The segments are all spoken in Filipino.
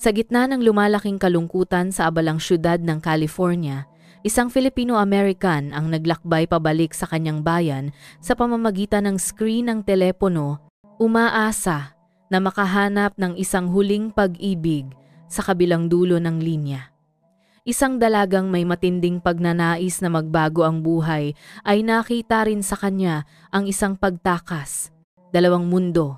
Sa gitna ng lumalaking kalungkutan sa abalang syudad ng California, isang Filipino-American ang naglakbay pabalik sa kanyang bayan sa pamamagitan ng screen ng telepono, umaasa na makahanap ng isang huling pag-ibig sa kabilang dulo ng linya. Isang dalagang may matinding pagnanais na magbago ang buhay ay nakita rin sa kanya ang isang pagtakas, dalawang mundo,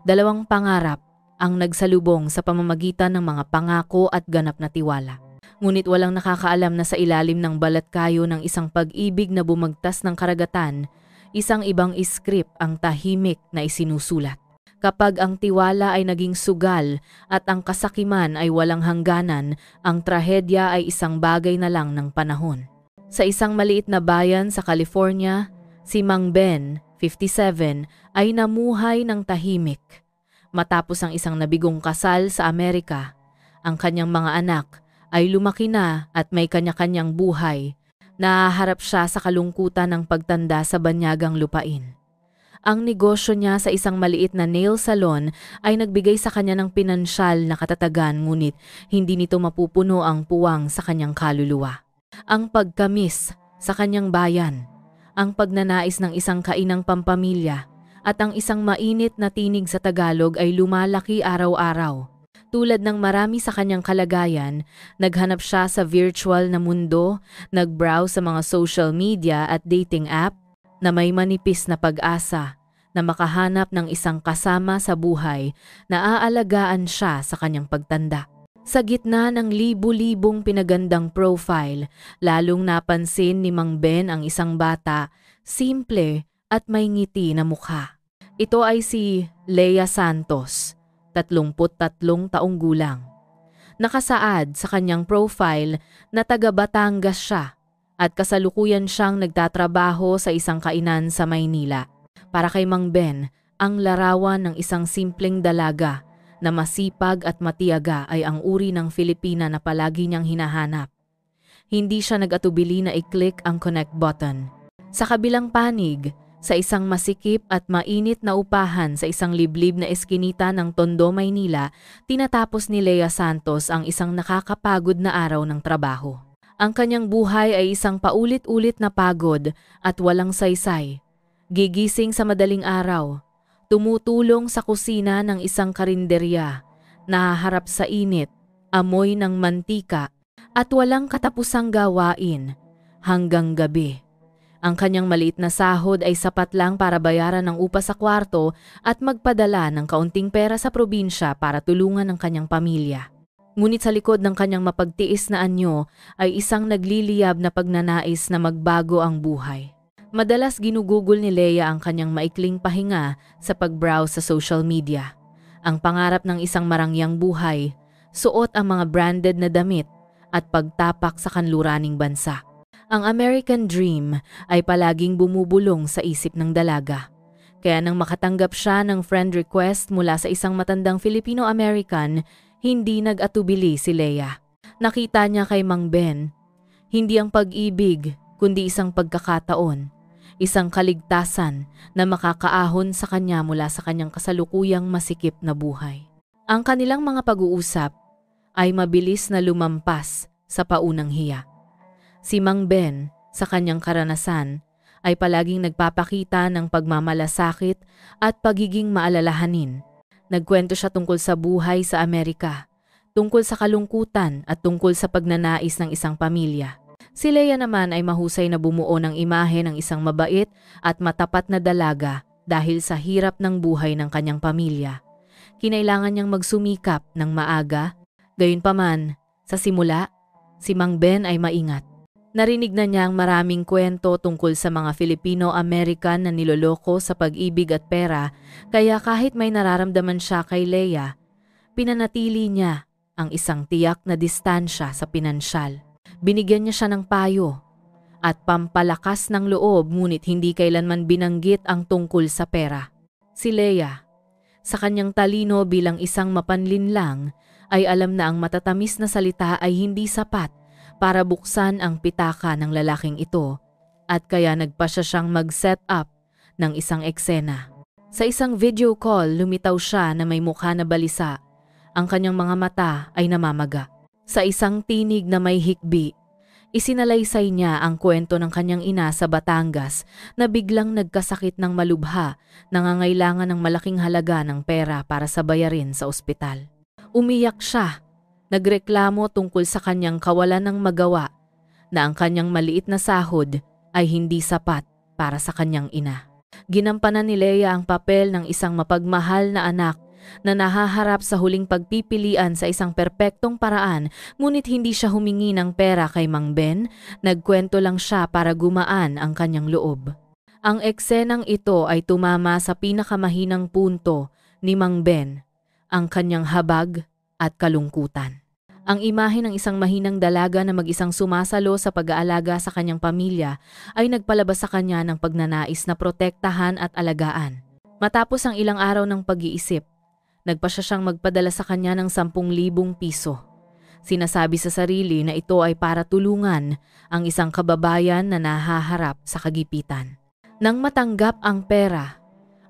dalawang pangarap ang nagsalubong sa pamamagitan ng mga pangako at ganap na tiwala. Ngunit walang nakakaalam na sa ilalim ng balat kayo ng isang pag-ibig na bumagtas ng karagatan, isang ibang script ang tahimik na isinusulat. Kapag ang tiwala ay naging sugal at ang kasakiman ay walang hangganan, ang trahedya ay isang bagay na lang ng panahon. Sa isang maliit na bayan sa California, si Mang Ben, 57, ay namuhay ng tahimik. Matapos ang isang nabigong kasal sa Amerika, ang kanyang mga anak ay lumaki na at may kanya-kanyang buhay. Nahaharap siya sa kalungkutan ng pagtanda sa banyagang lupain. Ang negosyo niya sa isang maliit na nail salon ay nagbigay sa kanya ng pinansyal na katatagan, ngunit hindi nito mapupuno ang puwang sa kanyang kaluluwa. Ang pagkamis sa kanyang bayan, ang pagnanais ng isang kainang pampamilya, at ang isang mainit na tinig sa Tagalog ay lumalaki araw-araw. Tulad ng marami sa kanyang kalagayan, naghanap siya sa virtual na mundo, nag-browse sa mga social media at dating app na may manipis na pag-asa na makahanap ng isang kasama sa buhay na aalagaan siya sa kanyang pagtanda. Sa gitna ng libu-libong pinagandang profile, lalong napansin ni Mang Ben ang isang bata, simple at may ngiti na mukha. Ito ay si Leia Santos, 33 taong gulang. Nakasaad sa kanyang profile na taga Batangas siya at kasalukuyan siyang nagtatrabaho sa isang kainan sa Maynila. Para kay Mang Ben, ang larawan ng isang simpleng dalaga na masipag at matiyaga ay ang uri ng Filipina na palagi niyang hinahanap. Hindi siya nag-atubili na i-click ang connect button. Sa kabilang panig, sa isang masikip at mainit na upahan sa isang liblib na eskinita ng Tondo, Maynila, tinatapos ni Leia Santos ang isang nakakapagod na araw ng trabaho. Ang kanyang buhay ay isang paulit-ulit na pagod at walang saysay. Gigising sa madaling araw, tumutulong sa kusina ng isang karinderya, nahaharap sa init, amoy ng mantika, at walang katapusang gawain hanggang gabi. Ang kanyang maliit na sahod ay sapat lang para bayaran ng upa sa kwarto at magpadala ng kaunting pera sa probinsya para tulungan ang kanyang pamilya. Ngunit sa likod ng kanyang mapagtiis na anyo ay isang nagliliyab na pagnanais na magbago ang buhay. Madalas ginugugol ni Leia ang kanyang maikling pahinga sa pag-browse sa social media. Ang pangarap ng isang marangyang buhay, suot ang mga branded na damit at pagtapak sa kanluraning bansa. Ang American Dream ay palaging bumubulong sa isip ng dalaga. Kaya nang makatanggap siya ng friend request mula sa isang matandang Filipino-American, hindi nag-atubili si Leia. Nakita niya kay Mang Ben, hindi ang pag-ibig kundi isang pagkakataon, isang kaligtasan na makakaahon sa kanya mula sa kanyang kasalukuyang masikip na buhay. Ang kanilang mga pag-uusap ay mabilis na lumampas sa paunang hiya. Si Mang Ben, sa kanyang karanasan, ay palaging nagpapakita ng pagmamalasakit at pagiging maalalahanin. Nagkwento siya tungkol sa buhay sa Amerika, tungkol sa kalungkutan at tungkol sa pagnanais ng isang pamilya. Si Leia naman ay mahusay na bumuo ng imahe ng isang mabait at matapat na dalaga dahil sa hirap ng buhay ng kanyang pamilya. Kinailangan niyang magsumikap ng maaga, gayunpaman, sa simula, si Mang Ben ay maingat. Narinig na niya ang maraming kwento tungkol sa mga Filipino-American na niloloko sa pag-ibig at pera, kaya kahit may nararamdaman siya kay Leia, pinanatili niya ang isang tiyak na distansya sa pinansyal. Binigyan niya siya ng payo at pampalakas ng loob, ngunit hindi kailanman binanggit ang tungkol sa pera. Si Leia, sa kanyang talino bilang isang mapanlinlang, ay alam na ang matatamis na salita ay hindi sapat para buksan ang pitaka ng lalaking ito, at kaya nagpasya siyang mag-set up ng isang eksena. Sa isang video call, lumitaw siya na may mukha na balisa Ang kanyang mga mata ay namamaga. Sa isang tinig na may hikbi, isinalaysay niya ang kwento ng kanyang ina sa Batangas na biglang nagkasakit ng malubha, nangangailangan ng malaking halaga ng pera para sa bayarin sa ospital. Umiyak siya, nagreklamo tungkol sa kanyang kawalan ng magawa, na ang kanyang maliit na sahod ay hindi sapat para sa kanyang ina. Ginampanan ni Lea ang papel ng isang mapagmahal na anak na nahaharap sa huling pagpipilian sa isang perpektong paraan, ngunit hindi siya humingi ng pera kay Mang Ben, nagkwento lang siya para gumaan ang kanyang loob. Ang eksenang ito ay tumama sa pinakamahinang punto ni Mang Ben, ang kanyang habag at kalungkutan. Ang imahe ng isang mahinang dalaga na mag-isang sumasalo sa pag-aalaga sa kanyang pamilya ay nagpalabas sa kanya ng pagnanais na protektahan at alagaan. Matapos ang ilang araw ng pag-iisip, nagpasya siyang magpadala sa kanya ng 10,000 piso. Sinasabi sa sarili na ito ay para tulungan ang isang kababayan na nahaharap sa kagipitan. Nang matanggap ang pera,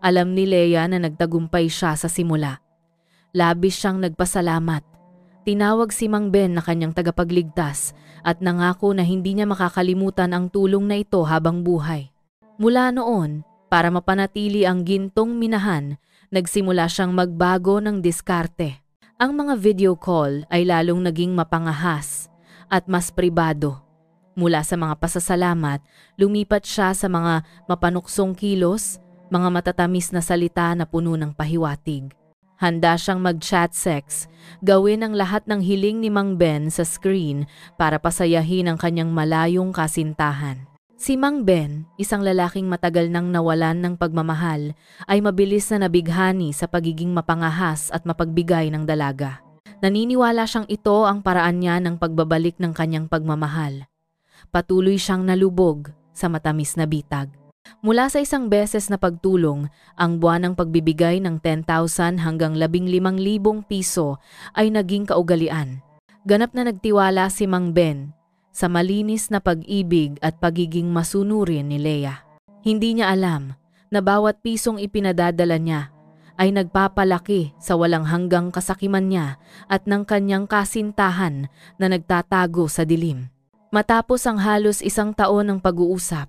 alam ni Lea na nagtagumpay siya sa simula. Labis siyang nagpasalamat. Tinawag si Mang Ben na kanyang tagapagligtas at nangako na hindi niya makakalimutan ang tulong na ito habang buhay. Mula noon, para mapanatili ang gintong minahan, nagsimula siyang magbago ng diskarte. Ang mga video call ay lalong naging mapangahas at mas pribado. Mula sa mga pasasalamat, lumipat siya sa mga mapanuksong kilos, mga matatamis na salita na puno ng pahiwatig. Handa siyang mag-chat sex, gawin ang lahat ng hiling ni Mang Ben sa screen para pasayahin ang kanyang malayong kasintahan. Si Mang Ben, isang lalaking matagal nang nawalan ng pagmamahal, ay mabilis na nabighani sa pagiging mapangahas at mapagbigay ng dalaga. Naniniwala siyang ito ang paraan niya ng pagbabalik ng kanyang pagmamahal. Patuloy siyang nalubog sa matamis na bitag. Mula sa isang beses na pagtulong, ang buwanang pagbibigay ng 10,000 hanggang 15,000 piso ay naging kaugalian. Ganap na nagtiwala si Mang Ben sa malinis na pag-ibig at pagiging masunurin ni Lea. Hindi niya alam na bawat pisong ipinadadala niya ay nagpapalaki sa walang hanggang kasakiman niya at ng kanyang kasintahan na nagtatago sa dilim. Matapos ang halos 1 taon ng pag-uusap,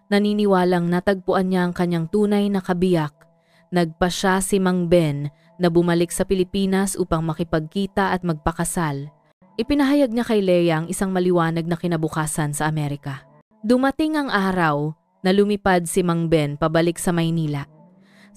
naniniwalang natagpuan niya ang kanyang tunay na kabiyak. Nagpasya si Mang Ben na bumalik sa Pilipinas upang makipagkita at magpakasal. Ipinahayag niya kay Lea ang isang maliwanag na kinabukasan sa Amerika. Dumating ang araw na lumipad si Mang Ben pabalik sa Maynila.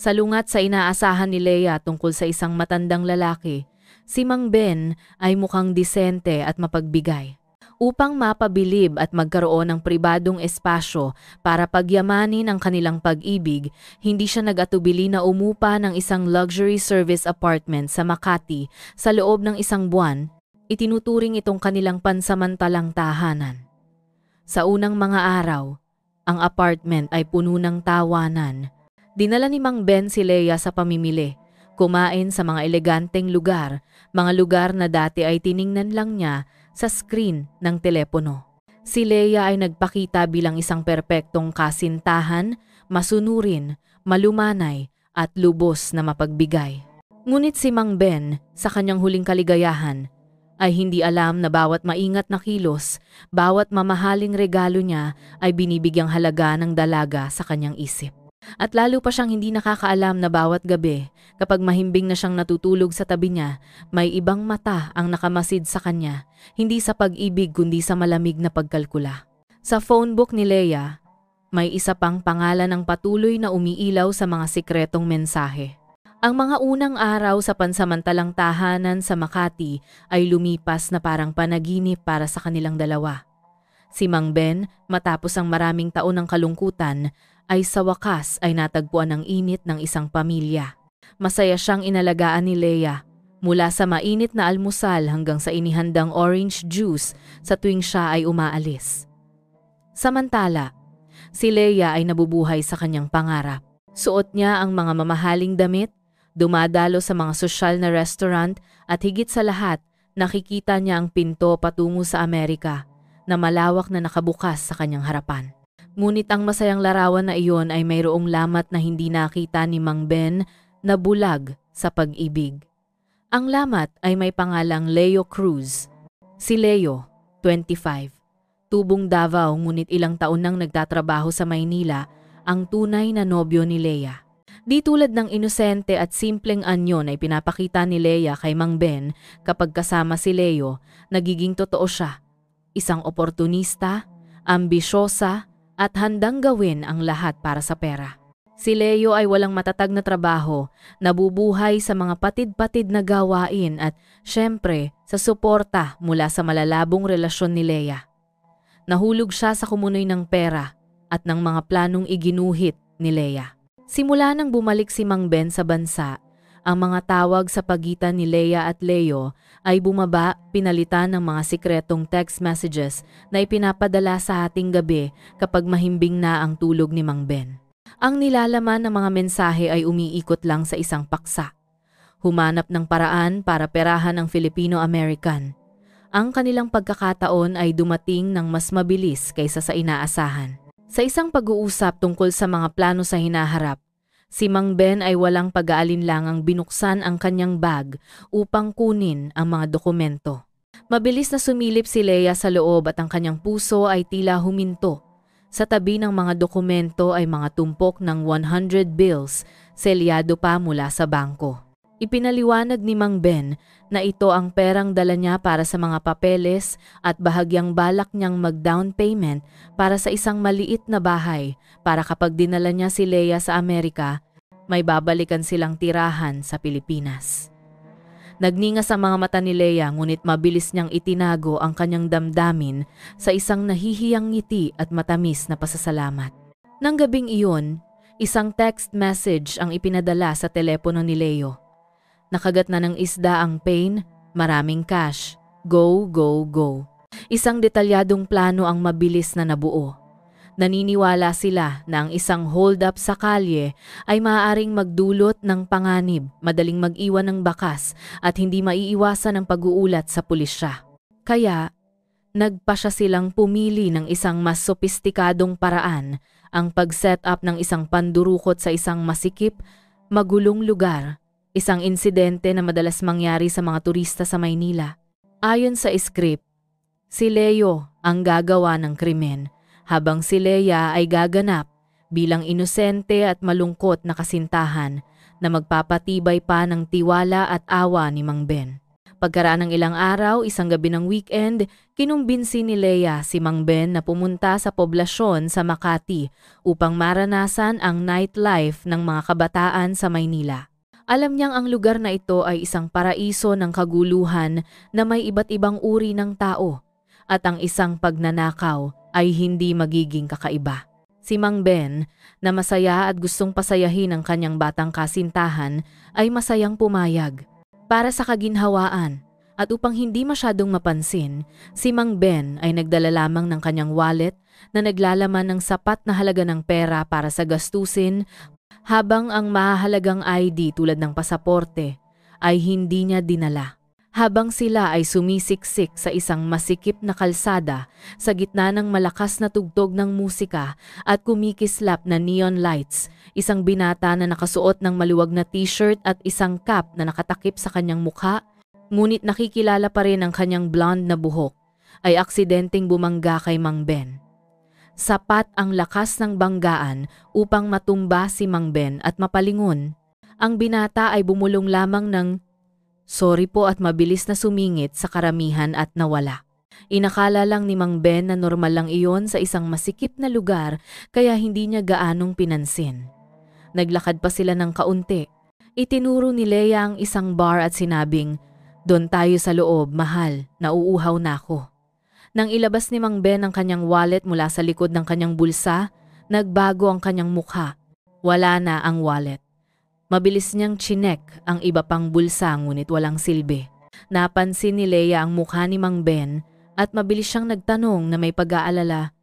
Salungat sa inaasahan ni Lea tungkol sa isang matandang lalaki, si Mang Ben ay mukhang disente at mapagbigay. Upang mapabilib at magkaroon ng pribadong espasyo para pagyamanin ang kanilang pag-ibig, hindi siya nag-atubili na umupa ng isang luxury service apartment sa Makati sa loob ng 1 buwan. Itinuturing itong kanilang pansamantalang tahanan. Sa unang mga araw, ang apartment ay puno ng tawanan. Dinala ni Mang Ben si Lea sa pamimili, kumain sa mga eleganteng lugar, mga lugar na dati ay tiningnan lang niya sa screen ng telepono. Si Lea ay nagpakita bilang isang perpektong kasintahan, masunurin, malumanay at lubos na mapagbigay. Ngunit si Mang Ben, sa kanyang huling kaligayahan, ay hindi alam na bawat maingat na kilos, bawat mamahaling regalo niya ay binibigyang halaga ng dalaga sa kanyang isip. At lalo pa siyang hindi nakakaalam na bawat gabi, kapag mahimbing na siyang natutulog sa tabi niya, may ibang mata ang nakamasid sa kanya, hindi sa pag-ibig kundi sa malamig na pagkalkula. Sa phonebook ni Lea, may isa pang pangalan ng patuloy na umiilaw sa mga sikretong mensahe. Ang mga unang araw sa pansamantalang tahanan sa Makati ay lumipas na parang panaginip para sa kanilang dalawa. Si Mang Ben, matapos ang maraming taon ng kalungkutan, ay sa wakas ay natagpuan ng init ng isang pamilya. Masaya siyang inalagaan ni Lea, mula sa mainit na almusal hanggang sa inihandang orange juice sa tuwing siya ay umaalis. Samantala, si Lea ay nabubuhay sa kanyang pangarap. Suot niya ang mga mamahaling damit, dumadalo sa mga sosyal na restaurant at higit sa lahat, nakikita niya ang pinto patungo sa Amerika na malawak na nakabukas sa kanyang harapan. Ngunit ang masayang larawan na iyon ay mayroong lamat na hindi nakita ni Mang Ben na bulag sa pag-ibig. Ang lamat ay may pangalang Leo Cruz. Si Leo, 25. Tubong Davao ngunit ilang taon nang nagtatrabaho sa Maynila, ang tunay na nobyo ni Lea. Di tulad ng inosente at simpleng anyo na ipinapakita ni Lea kay Mang Ben, kapag kasama si Leo, nagiging totoo siya. Isang oportunista, ambisyosa, at handang gawin ang lahat para sa pera. Si Leo ay walang matatag na trabaho, nabubuhay sa mga patid-patid na gawain at syempre sa suporta mula sa malalabong relasyon ni Lea. Nahulog siya sa kumunoy ng pera at ng mga planong iginuhit ni Lea. Simula nang bumalik si Mang Ben sa bansa, ang mga tawag sa pagitan ni Lea at Leo ay bumaba, pinalitan ng mga sikretong text messages na ipinapadala sa ating gabi kapag mahimbing na ang tulog ni Mang Ben. Ang nilalaman ng mga mensahe ay umiikot lang sa isang paksa. Humanap ng paraan para perahan ang Filipino-American. Ang kanilang pagkakataon ay dumating ng mas mabilis kaysa sa inaasahan. Sa isang pag-uusap tungkol sa mga plano sa hinaharap, si Mang Ben ay walang pag-aalinlangang binuksan ang kanyang bag upang kunin ang mga dokumento. Mabilis na sumilip si Lea sa loob at ang kanyang puso ay tila huminto. Sa tabi ng mga dokumento ay mga tumpok ng 100 bills, selyado pa mula sa bangko. Ipinaliwanag ni Mang Ben na ito ang perang dala niya para sa mga papeles at bahagyang balak niyang mag-down payment para sa isang maliit na bahay para kapag dinala niya si Lea sa Amerika, may babalikan silang tirahan sa Pilipinas. Nagningas ang mga mata ni Lea ngunit mabilis niyang itinago ang kanyang damdamin sa isang nahihiyang ngiti at matamis na pasasalamat. Nang gabing iyon, isang text message ang ipinadala sa telepono ni Leo. Nakagat na ng isda ang pain, maraming cash, go, go, go. Isang detalyadong plano ang mabilis na nabuo. Naniniwala sila na ang isang hold-up sa kalye ay maaaring magdulot ng panganib, madaling mag-iwan ng bakas at hindi maiiwasan ang pag-uulat sa pulisya. Kaya, nagpasya silang pumili ng isang mas sopistikadong paraan, ang pag-set up ng isang pandurukot sa isang masikip, magulong lugar, isang insidente na madalas mangyari sa mga turista sa Maynila. Ayon sa script, si Leo ang gagawa ng krimen, habang si Lea ay gaganap bilang inosente at malungkot na kasintahan na magpapatibay pa ng tiwala at awa ni Mang Ben. Pagkaraan ng ilang araw, isang gabi ng weekend, kinumbinsi ni Lea si Mang Ben na pumunta sa poblasyon sa Makati upang maranasan ang nightlife ng mga kabataan sa Maynila. Alam niyang ang lugar na ito ay isang paraiso ng kaguluhan na may iba't ibang uri ng tao at ang isang pagnanakaw ay hindi magiging kakaiba. Si Mang Ben, na masaya at gustong pasayahin ang kanyang batang kasintahan, ay masayang pumayag. Para sa kaginhawaan at upang hindi masyadong mapansin, si Mang Ben ay nagdala lamang ng kanyang wallet na naglalaman ng sapat na halaga ng pera para sa gastusin, habang ang mahalagang ID tulad ng pasaporte ay hindi niya dinala. Habang sila ay sumisiksik sa isang masikip na kalsada sa gitna ng malakas na tugtog ng musika at kumikislap na neon lights, isang binata na nakasuot ng maluwag na t-shirt at isang cap na nakatakip sa kanyang mukha, ngunit nakikilala pa rin ang kanyang blonde na buhok, ay aksidenteng bumangga kay Mang Ben. Sapat ang lakas ng banggaan upang matumba si Mang Ben at mapalingon. Ang binata ay bumulong lamang ng sorry po at mabilis na sumingit sa karamihan at nawala. Inakala lang ni Mang Ben na normal lang iyon sa isang masikip na lugar kaya hindi niya gaanong pinansin. Naglakad pa sila ng kaunti. Itinuro ni Lea ang isang bar at sinabing, "Doon tayo sa loob, mahal, nauuhaw na ako." Nang ilabas ni Mang Ben ang kanyang wallet mula sa likod ng kanyang bulsa, nagbago ang kanyang mukha. Wala na ang wallet. Mabilis niyang chinek ang iba pang bulsa ngunit walang silbi. Napansin ni Lea ang mukha ni Mang Ben at mabilis siyang nagtanong na may pag-aalala.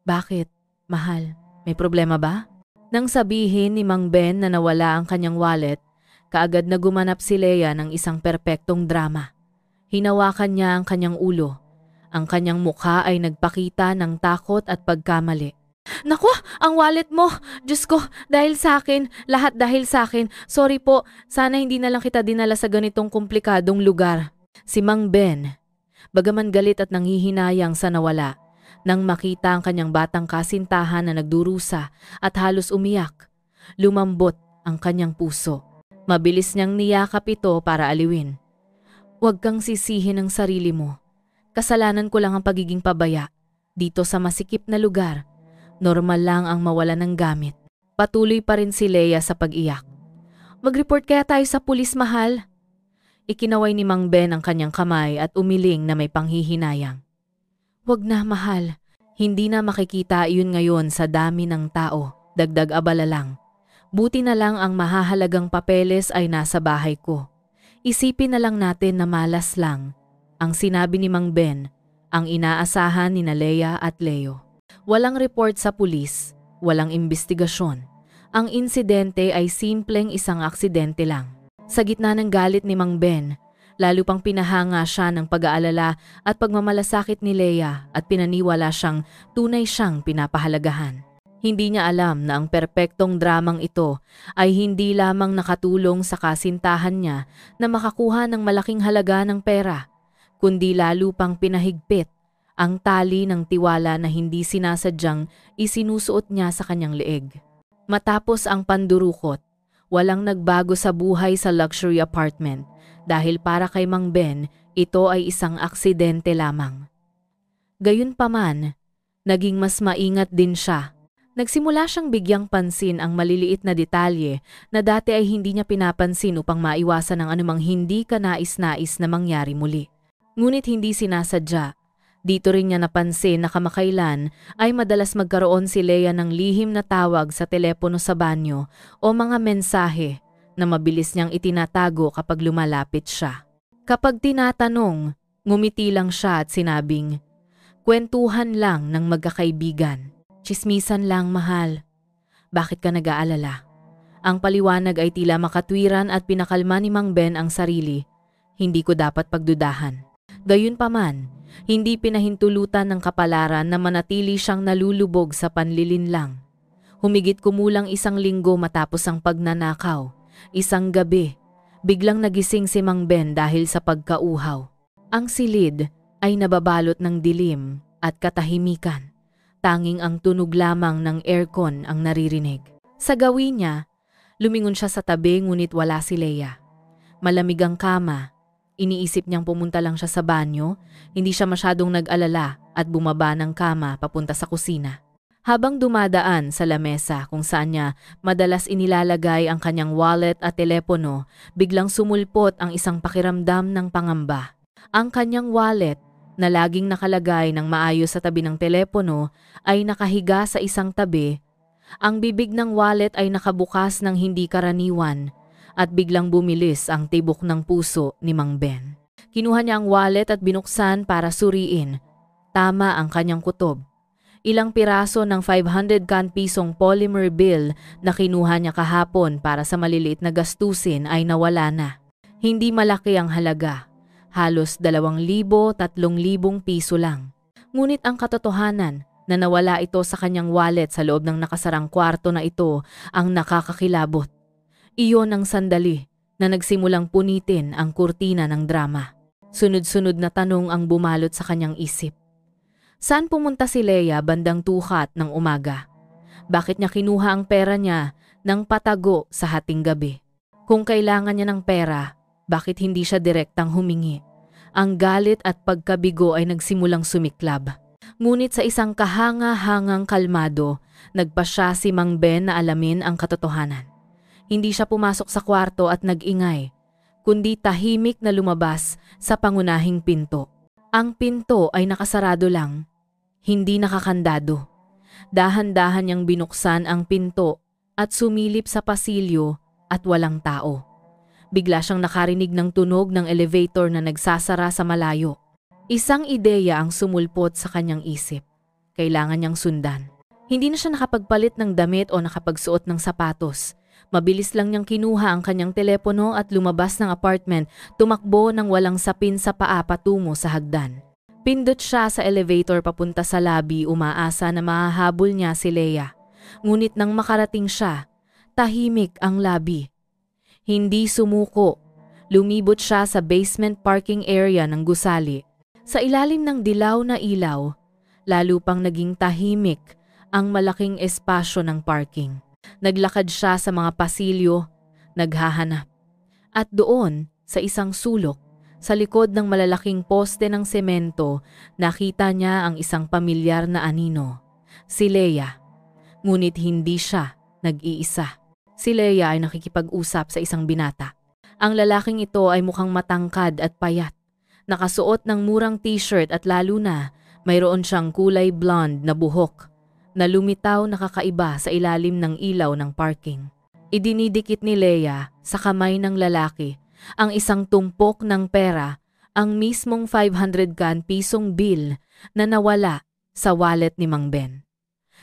"Bakit, mahal? May problema ba?" Nang sabihin ni Mang Ben na nawala ang kanyang wallet, kaagad na gumanap si Lea ng isang perpektong drama. Hinawakan niya ang kanyang ulo. Ang kanyang mukha ay nagpakita ng takot at pagkamali. Naku, ang wallet mo! Diyos ko, dahil sa akin, lahat dahil sa akin. Sorry po, sana hindi na lang kita dinala sa ganitong komplikadong lugar. Si Mang Ben, bagaman galit at nanghihinayang sa nawala, nang makita ang kanyang batang kasintahan na nagdurusa at halos umiyak, lumambot ang kanyang puso. Mabilis niyang niyakap ito para aliwin. Huwag kang sisihin ang sarili mo. Kasalanan ko lang ang pagiging pabaya. Dito sa masikip na lugar, normal lang ang mawala ng gamit. Patuloy pa rin si Leia sa pag-iyak. Mag-report kaya tayo sa pulis, mahal? Ikinaway ni Mang Ben ang kanyang kamay at umiling na may panghihinayang. Huwag na, mahal. Hindi na makikita iyon ngayon sa dami ng tao. Dagdag abala lang. Buti na lang ang mahahalagang papeles ay nasa bahay ko. Isipin na lang natin na malas lang. Ang sinabi ni Mang Ben, ang inaasahan ni Leia at Leo. Walang report sa pulis, walang investigasyon. Ang insidente ay simpleng isang aksidente lang. Sa gitna ng galit ni Mang Ben, lalo pang pinahanga siya ng pag-aalala at pagmamalasakit ni Leia at pinaniwala siyang tunay siyang pinapahalagahan. Hindi niya alam na ang perpektong dramang ito ay hindi lamang nakatulong sa kasintahan niya na makakuha ng malaking halaga ng pera, kundi lalo pang pinahigpit ang tali ng tiwala na hindi sinasadyang isinusuot niya sa kanyang leeg. Matapos ang pandurukot, walang nagbago sa buhay sa luxury apartment dahil para kay Mang Ben, ito ay isang aksidente lamang. Gayunpaman, naging mas maingat din siya. Nagsimula siyang bigyang pansin ang maliliit na detalye na dati ay hindi niya pinapansin upang maiwasan ang anumang hindi kanais-nais na mangyari muli. Ngunit hindi sinasadya. Dito rin niya napansin na kamakailan ay madalas magkaroon si Leia ng lihim na tawag sa telepono sa banyo o mga mensahe na mabilis niyang itinatago kapag lumalapit siya. Kapag tinatanong, ngumiti lang siya at sinabing, "Kwentuhan lang ng magkakaibigan. Tsismisan lang, mahal. Bakit ka nag-aalala?" Ang paliwanag ay tila makatwiran at pinakalma ni Mang Ben ang sarili. Hindi ko dapat pagdudahan. Gayunpaman, hindi pinahintulutan ng kapalaran na manatili siyang nalulubog sa panlilinlang. Humigit kumulang 1 linggo matapos ang pagnanakaw. Isang gabi, biglang nagising si Mang Ben dahil sa pagkauhaw. Ang silid ay nababalot ng dilim at katahimikan. Tanging ang tunog lamang ng aircon ang naririnig. Sa gawin niya, lumingon siya sa tabi ngunit wala si Leia. Malamig ang kama. Iniisip niyang pumunta lang siya sa banyo, hindi siya masyadong nag-alala at bumaba ng kama papunta sa kusina. Habang dumadaan sa lamesa kung saan niya madalas inilalagay ang kanyang wallet at telepono, biglang sumulpot ang isang pakiramdam ng pangamba. Ang kanyang wallet, na laging nakalagay ng maayos sa tabi ng telepono, ay nakahiga sa isang tabi. Ang bibig ng wallet ay nakabukas ng hindi karaniwan at biglang bumilis ang tibok ng puso ni Mang Ben. Kinuha niya ang wallet at binuksan para suriin. Tama ang kanyang kutob. Ilang piraso ng 500 pisong polymer bill na kinuha niya kahapon para sa maliliit na gastusin ay nawala na. Hindi malaki ang halaga. Halos 2,000-3,000 piso lang. Ngunit ang katotohanan na nawala ito sa kanyang wallet sa loob ng nakasarang kwarto na ito ang nakakakilabot. Iyon ang sandali na nagsimulang punitin ang kurtina ng drama. Sunod-sunod na tanong ang bumalot sa kanyang isip. Saan pumunta si Leia bandang tukat ng umaga? Bakit niya kinuha ang pera niya ng patago sa hating gabi? Kung kailangan niya ng pera, bakit hindi siya direktang humingi? Ang galit at pagkabigo ay nagsimulang sumiklab. Ngunit sa isang kahanga-hangang kalmado, nagpa siya si Mang Ben na alamin ang katotohanan. Hindi siya pumasok sa kwarto at nag-ingay, kundi tahimik na lumabas sa pangunahing pinto. Ang pinto ay nakasarado lang, hindi nakakandado. Dahan-dahan niyang binuksan ang pinto at sumilip sa pasilyo at walang tao. Bigla siyang nakarinig ng tunog ng elevator na nagsasara sa malayo. Isang ideya ang sumulpot sa kanyang isip. Kailangan niyang sundan. Hindi na siya nakapagpalit ng damit o nakapagsuot ng sapatos. Mabilis lang niyang kinuha ang kanyang telepono at lumabas ng apartment, tumakbo ng walang sapin sa paa patungo sa hagdan. Pindot siya sa elevator papunta sa lobby, umaasa na mahahabol niya si Leia. Ngunit nang makarating siya, tahimik ang lobby. Hindi sumuko. Lumibot siya sa basement parking area ng gusali. Sa ilalim ng dilaw na ilaw, lalo pang naging tahimik ang malaking espasyo ng parking. Naglakad siya sa mga pasilyo, naghahanap. At doon, sa isang sulok, sa likod ng malalaking poste ng semento, nakita niya ang isang pamilyar na anino, si Leia. Ngunit hindi siya nag-iisa. Si Leia ay nakikipag-usap sa isang binata. Ang lalaking ito ay mukhang matangkad at payat. Nakasuot ng murang t-shirt at lalo na mayroon siyang kulay blonde na buhok na lumitaw na kakaiba sa ilalim ng ilaw ng parking. Idinidikit ni Leia sa kamay ng lalaki ang isang tumpok ng pera, ang mismong 500 pisong bill na nawala sa wallet ni Mang Ben.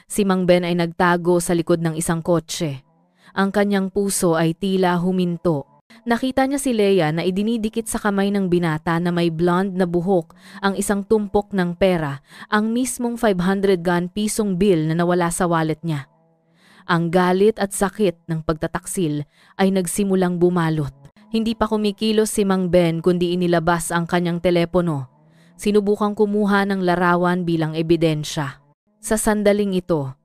Si Mang Ben ay nagtago sa likod ng isang kotse. Ang kanyang puso ay tila huminto. Nakita niya si Leia na idinidikit sa kamay ng binata na may blonde na buhok ang isang tumpok ng pera, ang mismong 500 pisong bill na nawala sa wallet niya. Ang galit at sakit ng pagtataksil ay nagsimulang bumalot. Hindi pa kumikilos si Mang Ben kundi inilabas ang kanyang telepono. Sinubukang kumuha ng larawan bilang ebidensya. Sa sandaling ito,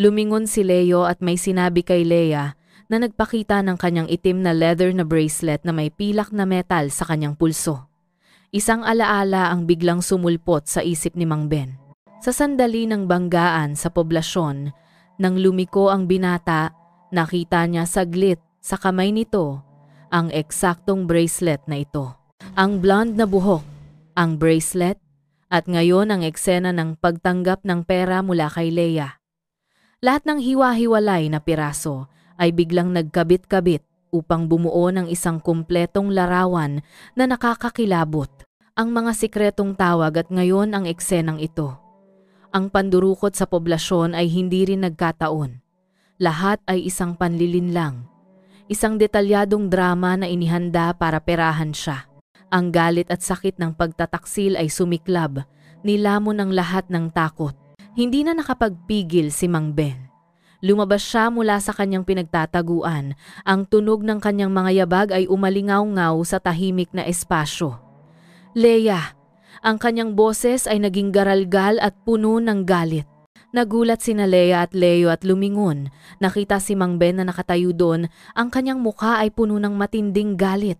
lumingon si Leo at may sinabi kay Leia na nagpakita ng kanyang itim na leather na bracelet na may pilak na metal sa kanyang pulso. Isang alaala ang biglang sumulpot sa isip ni Mang Ben. Sa sandali ng banggaan sa poblasyon, nang lumiko ang binata, nakita niya saglit sa kamay nito ang eksaktong bracelet na ito. Ang blonde na buhok, ang bracelet, at ngayon ang eksena ng pagtanggap ng pera mula kay Leia. Lahat ng hiwa-hiwalay na piraso ay biglang nagkabit-kabit upang bumuo ng isang kumpletong larawan na nakakakilabot. Ang mga sikretong tawag at ngayon ang eksenang ito. Ang pandurukot sa poblasyon ay hindi rin nagkataon. Lahat ay isang panlilinlang. Isang detalyadong drama na inihanda para perahan siya. Ang galit at sakit ng pagtataksil ay sumiklab, nilamon ang lahat ng takot. Hindi na nakapagpigil si Mang Ben. Lumabas siya mula sa kanyang pinagtataguan. Ang tunog ng kanyang mga yabag ay umalingaw-ngaw sa tahimik na espasyo. Leia, ang kanyang boses ay naging garalgal at puno ng galit. Nagulat sina Leia at Leo at lumingon. Nakita si Mang Ben na nakatayo doon, ang kanyang mukha ay puno ng matinding galit.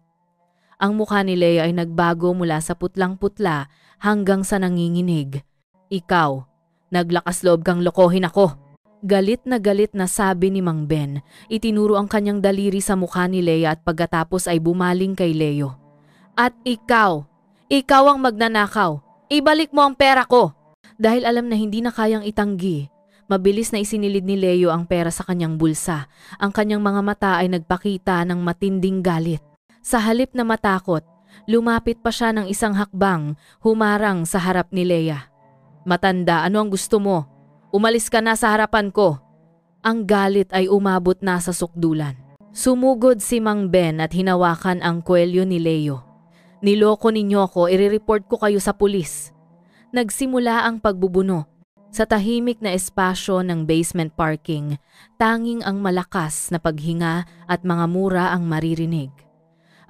Ang mukha ni Leia ay nagbago mula sa putlang-putla hanggang sa nanginginig. Ikaw, naglakas loob kang lokohin ako. Galit na sabi ni Mang Ben. Itinuro ang kanyang daliri sa mukha ni Leia at pagkatapos ay bumaling kay Leo. At ikaw ang magnanakaw. Ibalik mo ang pera ko. Dahil alam na hindi na kayang itanggi, mabilis na isinilid ni Leo ang pera sa kanyang bulsa. Ang kanyang mga mata ay nagpakita ng matinding galit. Sa halip na matakot, lumapit pa siya ng isang hakbang, humarang sa harap ni Leia. Matanda, ano ang gusto mo? Umalis ka na sa harapan ko. Ang galit ay umabot na sa sukdulan. Sumugod si Mang Ben at hinawakan ang kwelyo ni Leo. Niloko ninyo ako, i-report ko kayo sa pulis. Nagsimula ang pagbubuno. Sa tahimik na espasyo ng basement parking, tanging ang malakas na paghinga at mga mura ang maririnig.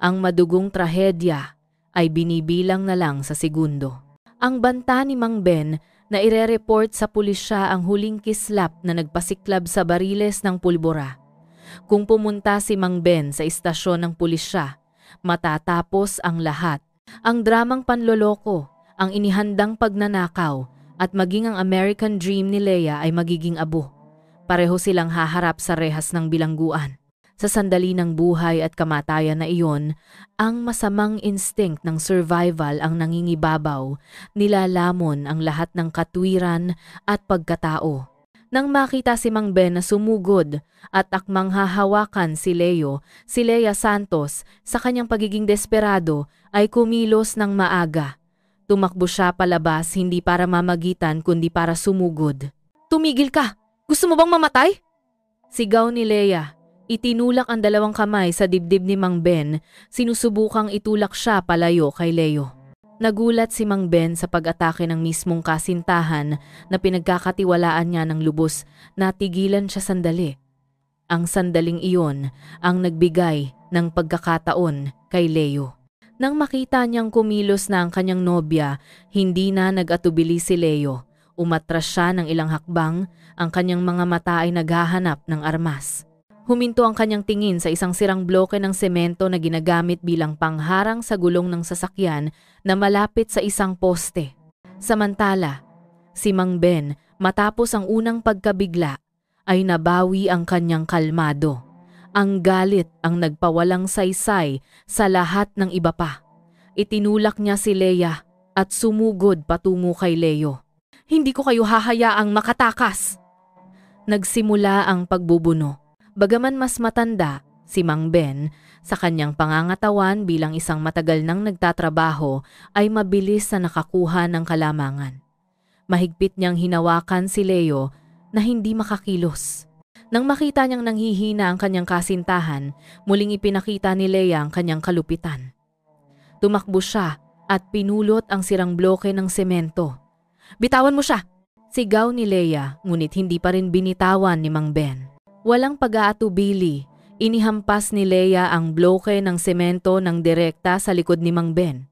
Ang madugong trahedya ay binibilang na lang sa segundo. Ang banta ni Mang Ben na ire-report sa pulisya ang huling kislap na nagpasiklab sa bariles ng pulbura. Kung pumunta si Mang Ben sa istasyon ng pulisya, matatapos ang lahat. Ang dramang panloloko, ang inihandang pagnanakaw at maging ang American dream ni Leia ay magiging abo. Pareho silang haharap sa rehas ng bilangguan. Sa sandali ng buhay at kamatayan na iyon, ang masamang instinct ng survival ang nangingibabaw, nilalamon ang lahat ng katwiran at pagkatao. Nang makita si Mang Ben na sumugod at akmang hahawakan si Leo, si Leia Santos sa kanyang pagiging desperado ay kumilos ng maaga. Tumakbo siya palabas hindi para mamagitan kundi para sumugod. Tumigil ka! Gusto mo bang mamatay? Sigaw ni Leia. Itinulak ang dalawang kamay sa dibdib ni Mang Ben. Sinusubukang itulak siya palayo kay Leo. Nagulat si Mang Ben sa pag-atake ng mismong kasintahan na pinagkakatiwalaan niya ng lubos. Natigilan siya sandali. Ang sandaling iyon ang nagbigay ng pagkakataon kay Leo. Nang makita niyang kumilos na ang kanyang nobya, hindi na nag-atubili si Leo. Umatras siya ng ilang hakbang, ang kanyang mga mata ay naghahanap ng armas. Huminto ang kanyang tingin sa isang sirang bloke ng semento na ginagamit bilang pangharang sa gulong ng sasakyan na malapit sa isang poste. Samantala, si Mang Ben, matapos ang unang pagkabigla, ay nabawi ang kanyang kalmado. Ang galit ang nagpawalang saysay sa lahat ng iba pa. Itinulak niya si Leia at sumugod patungo kay Leo. "Hindi ko kayo hahayaang makatakas!" Nagsimula ang pagbubuno. Bagaman mas matanda, si Mang Ben, sa kanyang pangangatawan bilang isang matagal nang nagtatrabaho, ay mabilis na nakakuha ng kalamangan. Mahigpit niyang hinawakan si Leo na hindi makakilos. Nang makita niyang nanghihina ang kanyang kasintahan, muling ipinakita ni Leia ang kanyang kalupitan. Tumakbo siya at pinulot ang sirang bloke ng semento. "Bitawan mo siya!" Sigaw ni Leia, ngunit hindi pa rin binitawan ni Mang Ben. Walang pag-aatubili, inihampas ni Leia ang bloke ng semento ng direkta sa likod ni Mang Ben.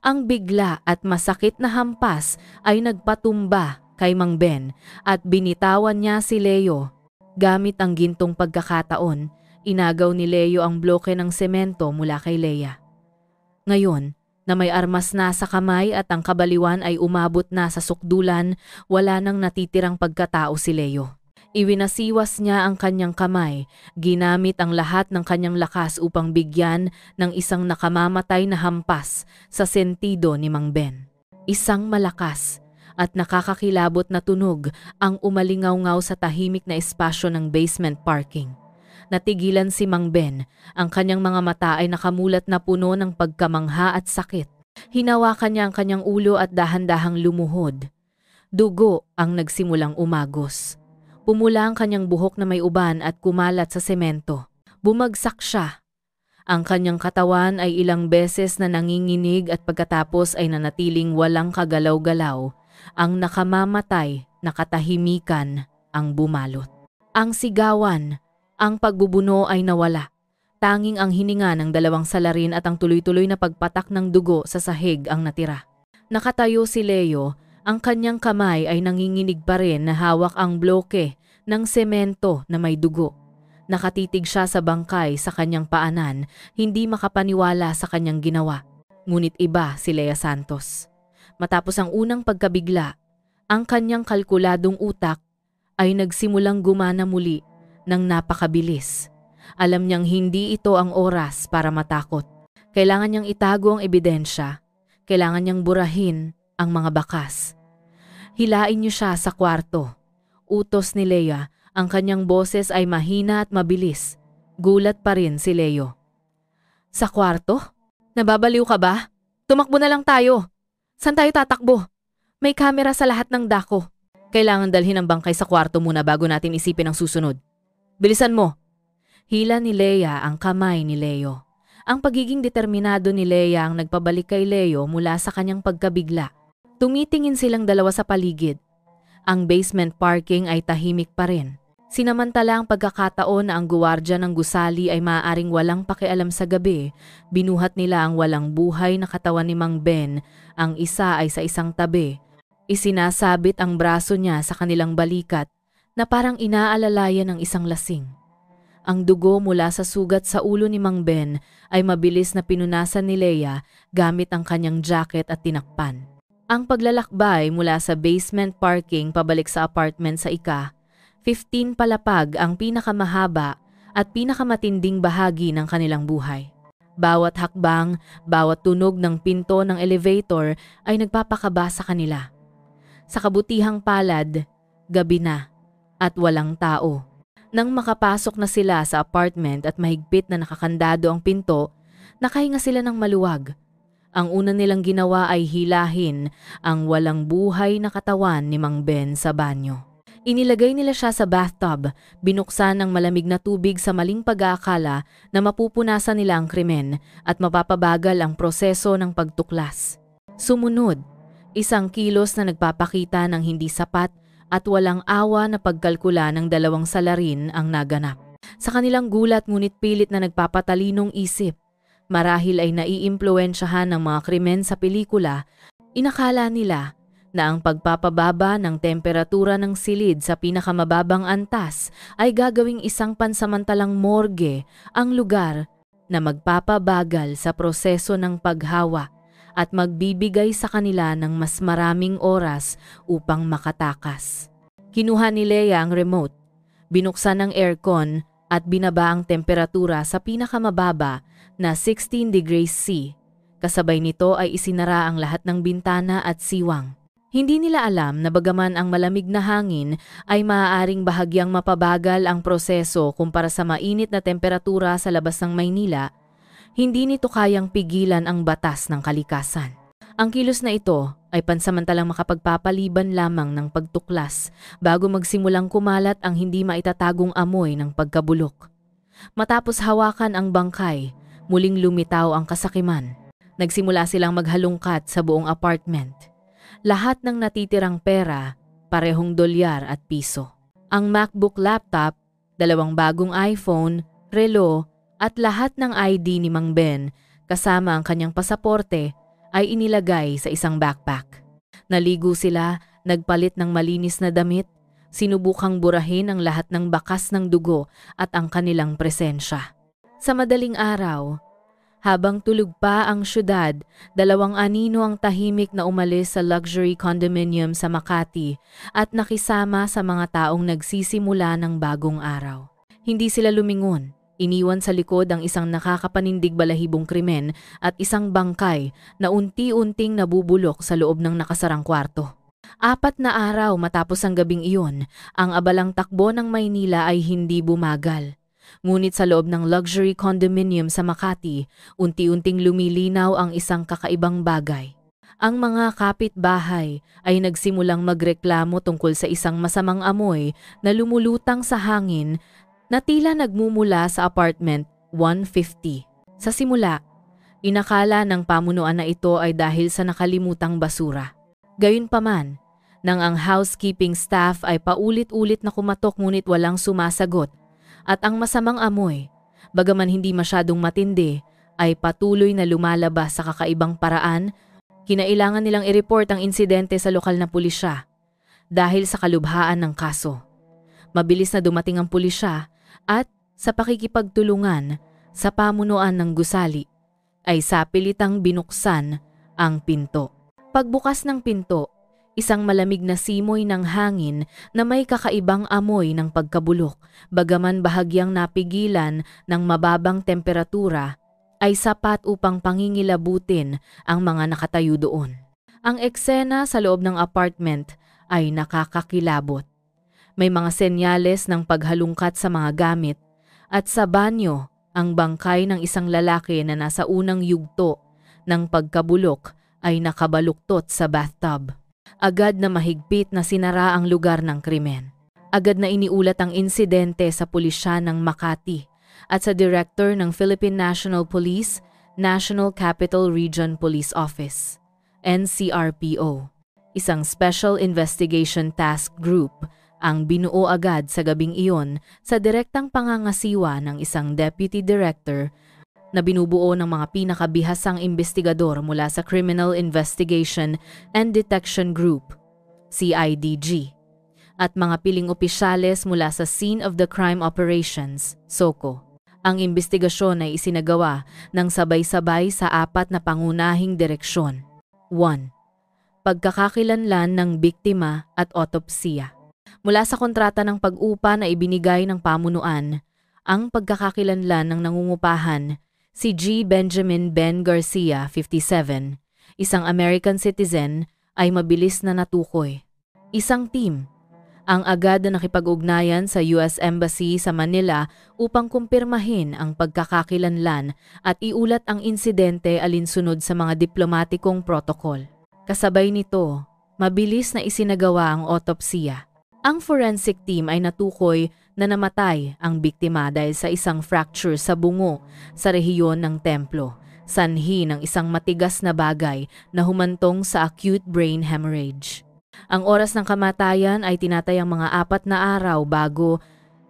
Ang bigla at masakit na hampas ay nagpatumba kay Mang Ben at binitawan niya si Leo. Gamit ang gintong pagkakataon, inagaw ni Leo ang bloke ng semento mula kay Leia. Ngayon, na may armas na sa kamay at ang kabaliwan ay umabot na sa sukdulan, wala nang natitirang pagkatao si Leo. Iwinasiwas niya ang kanyang kamay, ginamit ang lahat ng kanyang lakas upang bigyan ng isang nakamamatay na hampas sa sentido ni Mang Ben. Isang malakas at nakakakilabot na tunog ang umalingaw-ngaw sa tahimik na espasyo ng basement parking. Natigilan si Mang Ben, ang kanyang mga mata ay nakamulat na puno ng pagkamangha at sakit. Hinawakan niya ang kanyang ulo at dahan-dahang lumuhod. Dugo ang nagsimulang umagos. Pumula ang kanyang buhok na may uban at kumalat sa semento. Bumagsak siya. Ang kanyang katawan ay ilang beses na nanginginig at pagkatapos ay nanatiling walang kagalaw-galaw. Ang nakamamatay na katahimikan ang bumalot. Ang sigawan, ang pagbubuno ay nawala. Tanging ang hininga ng dalawang salarin at ang tuloy-tuloy na pagpatak ng dugo sa sahig ang natira. Nakatayo si Leo, ang kanyang kamay ay nanginginig pa rin na hawak ang bloke ng semento na may dugo. Nakatitig siya sa bangkay sa kanyang paanan, hindi makapaniwala sa kanyang ginawa. Ngunit iba si Lea Santos. Matapos ang unang pagkabigla, ang kanyang kalkuladong utak ay nagsimulang gumana muli ng napakabilis. Alam niyang hindi ito ang oras para matakot. Kailangan niyang itago ang ebidensya. Kailangan niyang burahin ang mga bakas. "Hilain niyo siya sa kwarto." Utos ni Leia, ang kanyang boses ay mahina at mabilis. Gulat pa rin si Leo. "Sa kwarto? Nababaliw ka ba? Tumakbo na lang tayo. Saan tayo tatakbo? May kamera sa lahat ng dako. Kailangan dalhin ang bangkay sa kwarto muna bago natin isipin ang susunod. Bilisan mo." Hila ni Leia ang kamay ni Leo. Ang pagiging determinado ni Leia ang nagpabalik kay Leo mula sa kanyang pagkabigla. Tumitingin silang dalawa sa paligid. Ang basement parking ay tahimik pa rin. Sinamantala ang pagkakataon na ang guwardya ng gusali ay maaaring walang pakialam sa gabi, binuhat nila ang walang buhay na katawan ni Mang Ben, ang isa ay sa isang tabi. Isinasabit ang braso niya sa kanilang balikat na parang inaalalayan ng isang lasing. Ang dugo mula sa sugat sa ulo ni Mang Ben ay mabilis na pinunasan ni Leia gamit ang kanyang jacket at tinakpan. Ang paglalakbay mula sa basement parking pabalik sa apartment sa 15 palapag ang pinakamahaba at pinakamatinding bahagi ng kanilang buhay. Bawat hakbang, bawat tunog ng pinto ng elevator ay nagpapakaba sa kanila. Sa kabutihang palad, gabi na at walang tao. Nang makapasok na sila sa apartment at mahigpit na nakakandado ang pinto, nakahinga sila ng maluwag. Ang una nilang ginawa ay hilahin ang walang buhay na katawan ni Mang Ben sa banyo. Inilagay nila siya sa bathtub, binuksan ng malamig na tubig sa maling pag-aakala na mapupunasan nila ang krimen at mapapabagal ang proseso ng pagtuklas. Sumunod, isang kilos na nagpapakita ng hindi sapat at walang awa na pagkalkula ng dalawang salarin ang naganap. Sa kanilang gulat ngunit pilit na nagpapatalinong isip, marahil ay naiimpluwensyahan ng mga krimen sa pelikula, inakala nila na ang pagpapababa ng temperatura ng silid sa pinakamababang antas ay gagawing isang pansamantalang morgue ang lugar na magpapabagal sa proseso ng paghawa at magbibigay sa kanila ng mas maraming oras upang makatakas. Kinuha ni Leia ang remote, binuksan ang aircon at binaba ang temperatura sa pinakamababa na 16 degrees C. Kasabay nito ay isinara ang lahat ng bintana at siwang. Hindi nila alam na bagaman ang malamig na hangin ay maaaring bahagyang mapabagal ang proseso kumpara sa mainit na temperatura sa labas ng Maynila, hindi nito kayang pigilan ang batas ng kalikasan. Ang kilos na ito ay pansamantalang makapagpapaliban lamang ng pagtuklas bago magsimulang kumalat ang hindi maitatagong amoy ng pagkabulok. Matapos hawakan ang bangkay, muling lumitaw ang kasakiman. Nagsimula silang maghalungkat sa buong apartment. Lahat ng natitirang pera, parehong dolyar at piso. Ang MacBook laptop, 2 bagong iPhone, relo, at lahat ng ID ni Mang Ben kasama ang kanyang pasaporte ay inilagay sa isang backpack. Naligo sila, nagpalit ng malinis na damit, sinubukang burahin ang lahat ng bakas ng dugo at ang kanilang presensya. Sa madaling araw, habang tulog pa ang syudad, 2 anino ang tahimik na umalis sa luxury condominium sa Makati at nakisama sa mga taong nagsisimula ng bagong araw. Hindi sila lumingon. Iniwan sa likod ang isang nakakapanindig balahibong krimen at isang bangkay na unti-unting nabubulok sa loob ng nakasarang kwarto. 4 na araw matapos ang gabing iyon, ang abalang takbo ng Maynila ay hindi bumagal. Ngunit sa loob ng luxury condominium sa Makati, unti-unting lumilinaw ang isang kakaibang bagay. Ang mga kapitbahay ay nagsimulang magreklamo tungkol sa isang masamang amoy na lumulutang sa hangin na tila nagmumula sa apartment 150. Sa simula, inakala ng pamunuan na ito ay dahil sa nakalimutang basura. Gayunpaman, nang ang housekeeping staff ay paulit-ulit na kumatok ngunit walang sumasagot, at ang masamang amoy, bagaman hindi masyadong matindi, ay patuloy na lumalabas sa kakaibang paraan, kinailangan nilang i-report ang insidente sa lokal na pulisya dahil sa kalubhaan ng kaso. Mabilis na dumating ang pulisya at sa pakikipagtulungan sa pamunuan ng gusali ay sapilitang binuksan ang pinto. Pagbukas ng pinto, isang malamig na simoy ng hangin na may kakaibang amoy ng pagkabulok, bagaman bahagyang napigilan ng mababang temperatura, ay sapat upang pangingilabutin ang mga nakatayo doon. Ang eksena sa loob ng apartment ay nakakakilabot. May mga senyales ng paghalungkat sa mga gamit at sa banyo ang bangkay ng isang lalaki na nasa unang yugto ng pagkabulok ay nakabaluktot sa bathtub. Agad na mahigpit na sinara ang lugar ng krimen. Agad na iniulat ang insidente sa pulisya ng Makati at sa Director ng Philippine National Police, National Capital Region Police Office, NCRPO. Isang Special Investigation Task Group ang binuo agad sa gabing iyon sa direktang pangangasiwa ng isang Deputy Director na binubuo ng mga pinakabihasang investigador mula sa Criminal Investigation and Detection Group, CIDG, at mga piling opisyales mula sa Scene of the Crime Operations, SOCO. Ang investigasyon ay isinagawa ng sabay-sabay sa 4 na pangunahing direksyon. 1. Pagkakakilanlan ng biktima at otopsiya. Mula sa kontrata ng pag-upa na ibinigay ng pamunuan, ang pagkakakilanlan ng nangungupahan, si G. Benjamin Ben Garcia, 57, isang American citizen, ay mabilis na natukoy. Isang team ang agad na nakipag-ugnayan sa US Embassy sa Manila upang kumpirmahin ang pagkakakilanlan at iulat ang insidente alinsunod sa mga diplomatikong protokol. Kasabay nito, mabilis na isinagawa ang otopsiya. Ang forensic team ay natukoy na namatay ang biktima dahil sa isang fracture sa bungo sa rehiyon ng templo, sanhi ng isang matigas na bagay na humantong sa acute brain hemorrhage. Ang oras ng kamatayan ay tinatayang mga 4 na araw bago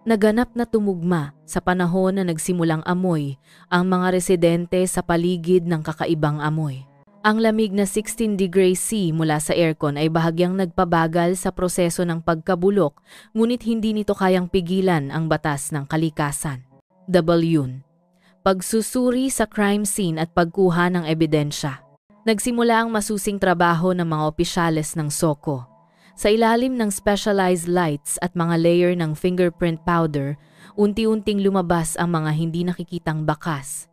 naganap na tumugma sa panahon na nagsimulang amoy ang mga residente sa paligid ng kakaibang amoy. Ang lamig na 16 degrees C mula sa aircon ay bahagyang nagpabagal sa proseso ng pagkabulok, ngunit hindi nito kayang pigilan ang batas ng kalikasan. W. Pagsusuri sa crime scene at pagkuha ng ebidensya. Nagsimula ang masusing trabaho ng mga opisyales ng SOCO. Sa ilalim ng specialized lights at mga layer ng fingerprint powder, unti-unting lumabas ang mga hindi nakikitang bakas.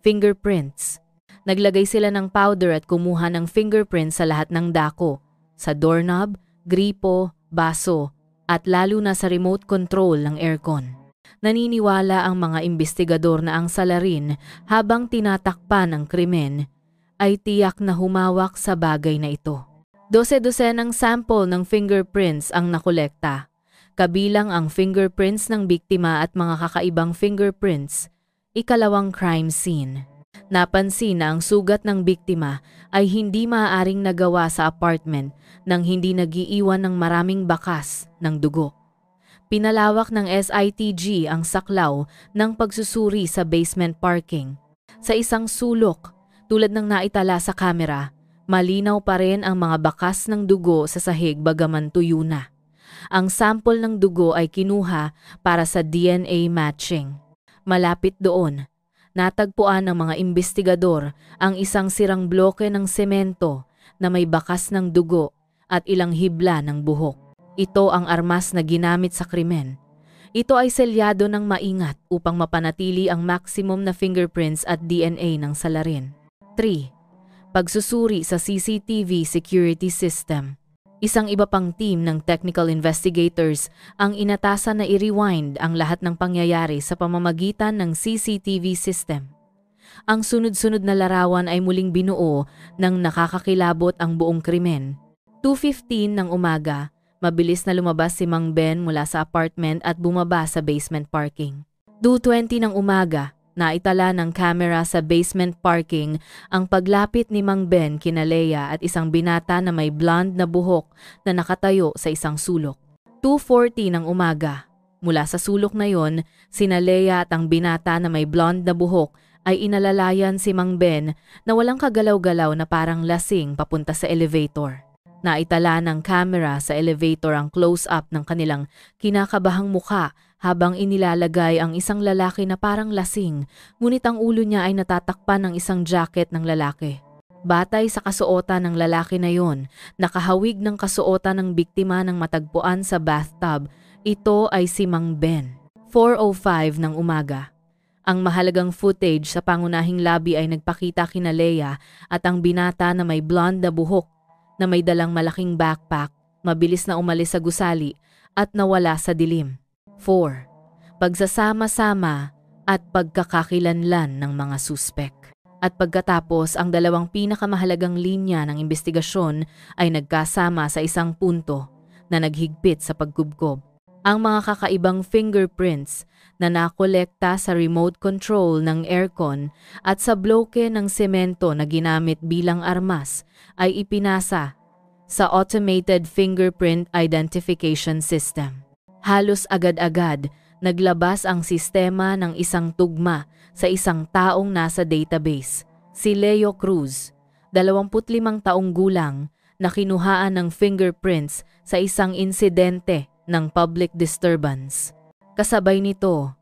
Fingerprints. Naglagay sila ng powder at kumuha ng fingerprints sa lahat ng dako, sa doorknob, gripo, baso, at lalo na sa remote control ng aircon. Naniniwala ang mga investigador na ang salarin habang tinatakpan ang krimen ay tiyak na humawak sa bagay na ito. 12-dosenang sample ng fingerprints ang nakolekta, kabilang ang fingerprints ng biktima at mga kakaibang fingerprints, ikalawang crime scene. Napansin na ang sugat ng biktima ay hindi maaaring nagawa sa apartment nang hindi nagiiwan ng maraming bakas ng dugo. Pinalawak ng SITG ang saklaw ng pagsusuri sa basement parking. Sa isang sulok, tulad ng naitala sa kamera, malinaw pa rin ang mga bakas ng dugo sa sahig bagaman tuyo na. Ang sample ng dugo ay kinuha para sa DNA matching. Malapit doon, natagpuan ng mga investigador ang isang sirang bloke ng semento na may bakas ng dugo at ilang hibla ng buhok. Ito ang armas na ginamit sa krimen. Ito ay selyado ng maingat upang mapanatili ang maximum na fingerprints at DNA ng salarin. 3. Pagsusuri sa CCTV security system. Isang iba pang team ng technical investigators ang inatasan na i-rewind ang lahat ng pangyayari sa pamamagitan ng CCTV system. Ang sunod-sunod na larawan ay muling binuo nang nakakakilabot ang buong krimen. 2:15 ng umaga, mabilis na lumabas si Mang Ben mula sa apartment at bumaba sa basement parking. 2:20 ng umaga, naitala ng camera sa basement parking ang paglapit ni Mang Ben kina Leia at isang binata na may blonde na buhok na nakatayo sa isang sulok. 2:40 ng umaga, mula sa sulok na yon, sina Leia at ang binata na may blonde na buhok ay inalalayan si Mang Ben na walang kagalaw-galaw na parang lasing papunta sa elevator. Naitala ng camera sa elevator ang close-up ng kanilang kinakabahang mukha habang inilalagay ang isang lalaki na parang lasing, ngunit ang ulo niya ay natatakpan ng isang jacket ng lalaki. Batay sa kasuotan ng lalaki na yon, nakahawig ng kasuotan ng biktima ng matagpuan sa bathtub, ito ay si Mang Ben. 4:05 ng umaga. Ang mahalagang footage sa pangunahing lobby ay nagpakita kina Leia at ang binata na may blonde na buhok na may dalang malaking backpack, mabilis na umalis sa gusali at nawala sa dilim. 4. Pagsasama-sama at pagkakakilanlan ng mga suspek. At pagkatapos, ang dalawang pinakamahalagang linya ng investigasyon ay nagkasama sa isang punto na naghigpit sa pagkubkob. Ang mga kakaibang fingerprints na nakolekta sa remote control ng aircon at sa bloke ng semento na ginamit bilang armas ay ipinasa sa Automated Fingerprint Identification System. Halos agad-agad, naglabas ang sistema ng isang tugma sa isang taong nasa database, si Leo Cruz, 25 taong gulang, na kinuhaan ng fingerprints sa isang insidente ng public disturbance. Kasabay nito,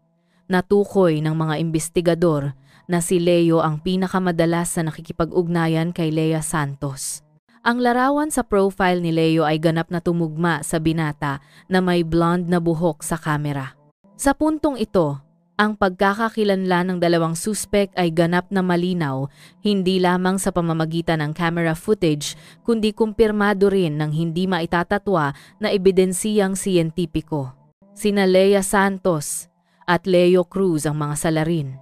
natukoy ng mga investigador na si Leo ang pinakamadalas na nakikipag-ugnayan kay Lea Santos. Ang larawan sa profile ni Leo ay ganap na tumugma sa binata na may blonde na buhok sa kamera. Sa puntong ito, ang pagkakakilanlan ng dalawang suspek ay ganap na malinaw, hindi lamang sa pamamagitan ng camera footage, kundi kumpirmado rin ng hindi maitatatwa na ebidensiyang siyentipiko. Sina Lea Santos at Leo Cruz ang mga salarin.